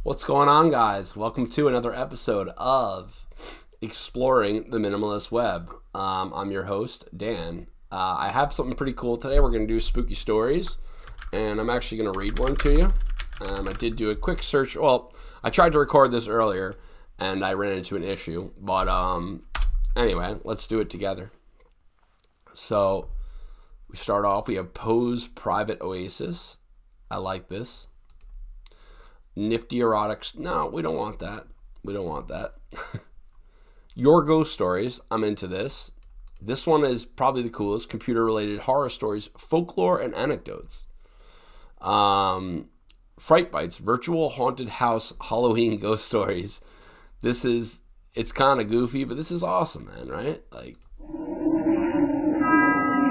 What's going on, guys? Welcome to another episode of Exploring the Minimalist Web. I'm your host, Dan. I have something pretty cool today. We're going to do spooky stories, and I'm actually going to read one to you. I did do a quick search. Well, I tried to record this earlier, and I ran into an issue. But anyway, let's do it together. So we start off. We have Poe's Private Oasis. I like this. Nifty erotics. No, we don't want that. We don't want that. Your ghost stories. I'm into this. This one is probably the coolest. Computer-related horror stories, folklore, and anecdotes. Fright Bites. Virtual haunted house Halloween ghost stories. It's kind of goofy, but this is awesome, man, right? Like,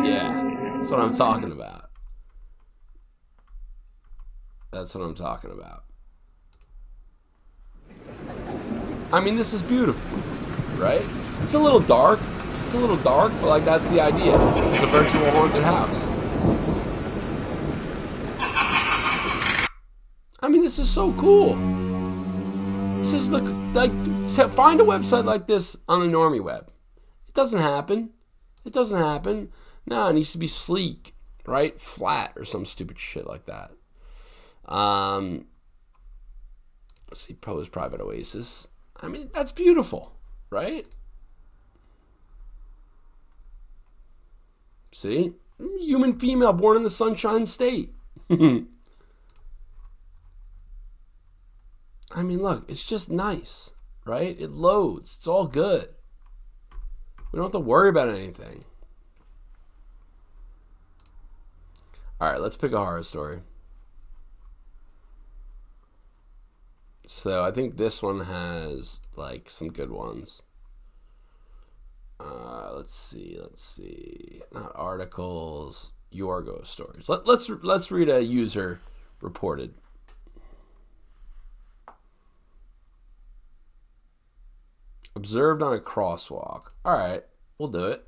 yeah, that's what I'm talking about. That's what I'm talking about. I mean, this is beautiful, right? It's a little dark. But like that's the idea. It's a virtual haunted house. I mean, this is so cool. This is find a website like this on the normie web. It doesn't happen. No, it needs to be sleek, right? Flat or some stupid shit like that. Let's see, Poe's Private Oasis. I mean, that's beautiful, right? See? Human female born in the Sunshine State. I mean, look, it's just nice, right? It loads. It's all good. We don't have to worry about anything. All right, let's pick a horror story. So I think this one has like some good ones. Let's see. Not articles. Your ghost stories. Let's read a user reported. Observed on a crosswalk. All right, we'll do it.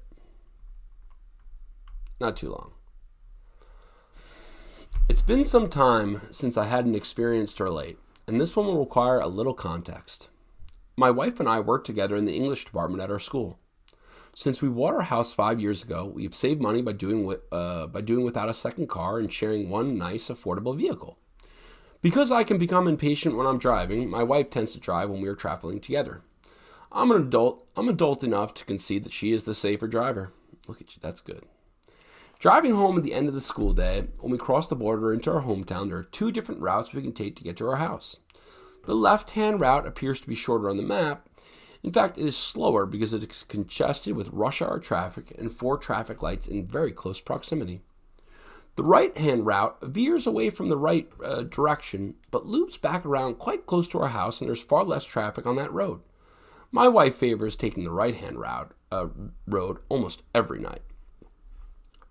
Not too long. It's been some time since I had an experience to relate, and this one will require a little context. My wife and I work together in the English department at our school. Since we bought our house 5 years ago, we have saved money by doing without a second car and sharing one nice, affordable vehicle. Because I can become impatient when I'm driving, my wife tends to drive when we are traveling together. I'm adult enough to concede that she is the safer driver. Look at you, that's good. Driving home at the end of the school day, when we cross the border into our hometown, there are two different routes we can take to get to our house. The left-hand route appears to be shorter on the map. In fact, it is slower because it is congested with rush hour traffic and 4 traffic lights in very close proximity. The right-hand route veers away from the right direction, but loops back around quite close to our house, and there's far less traffic on that road. My wife favors taking the right-hand road almost every night.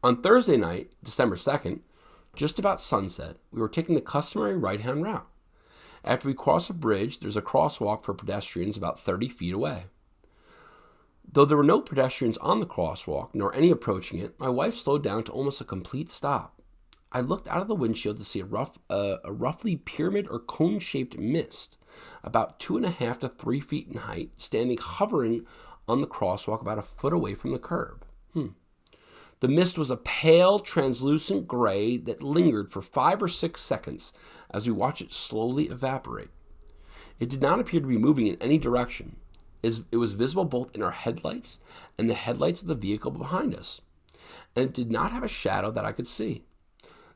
On Thursday night, December 2nd, just about sunset, we were taking the customary right-hand route. After we cross a bridge, there's a crosswalk for pedestrians about 30 feet away. Though there were no pedestrians on the crosswalk, nor any approaching it, my wife slowed down to almost a complete stop. I looked out of the windshield to see a roughly pyramid or cone-shaped mist, about 2.5 to 3 feet in height, hovering on the crosswalk about a foot away from the curb. The mist was a pale, translucent gray that lingered for 5 or 6 seconds as we watched it slowly evaporate. It did not appear to be moving in any direction. It was visible both in our headlights and the headlights of the vehicle behind us, and it did not have a shadow that I could see.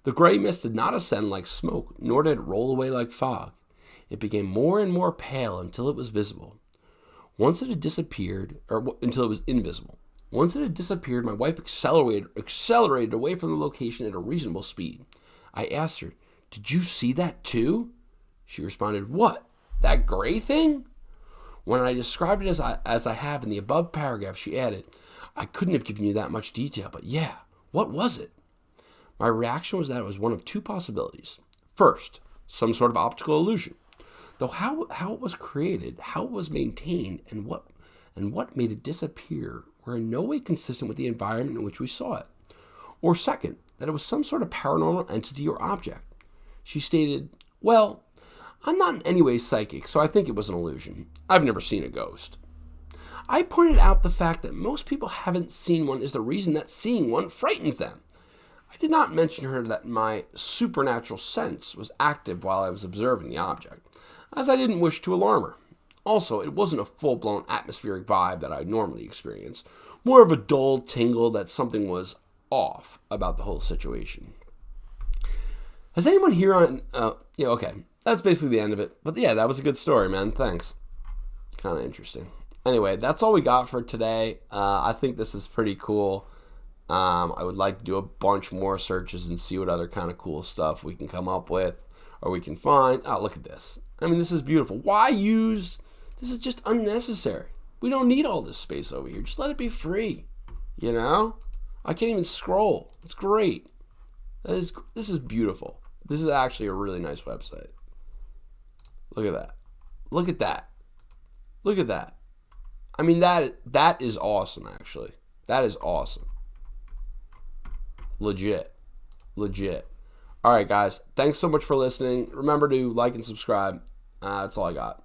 The gray mist did not ascend like smoke, nor did it roll away like fog. It became more and more pale until it was visible. Until it was invisible. Once it had disappeared, my wife accelerated away from the location at a reasonable speed. I asked her, "Did you see that too?" She responded, "What? That gray thing?" When I described it as I have in the above paragraph, she added, "I couldn't have given you that much detail, but yeah, what was it?" My reaction was that it was one of two possibilities. First, some sort of optical illusion. Though how it was created, how it was maintained, and what made it disappear were in no way consistent with the environment in which we saw it. Or second, that it was some sort of paranormal entity or object. She stated, "Well, I'm not in any way psychic, so I think it was an illusion. I've never seen a ghost. I pointed out the fact that most people haven't seen one is the reason that seeing one frightens them. I did not mention to her that my supernatural sense was active while I was observing the object, as I didn't wish to alarm her. Also, it wasn't a full-blown atmospheric vibe that I normally experience, more of a dull tingle that something was off about the whole situation. Has anyone here on... okay, that's basically the end of it. But yeah, that was a good story, man. Thanks. Kind of interesting. Anyway, that's all we got for today. I think this is pretty cool. I would like to do a bunch more searches and see what other kind of cool stuff we can come up with or we can find. Oh, look at this. I mean, this is beautiful. Why use... This is just unnecessary. We don't need all this space over here. Just let it be free. You know? I can't even scroll. It's great. This is beautiful. This is actually a really nice website. Look at that. Look at that. Look at that. I mean, that is awesome, actually. That is awesome. Legit. All right, guys. Thanks so much for listening. Remember to like and subscribe. That's all I got.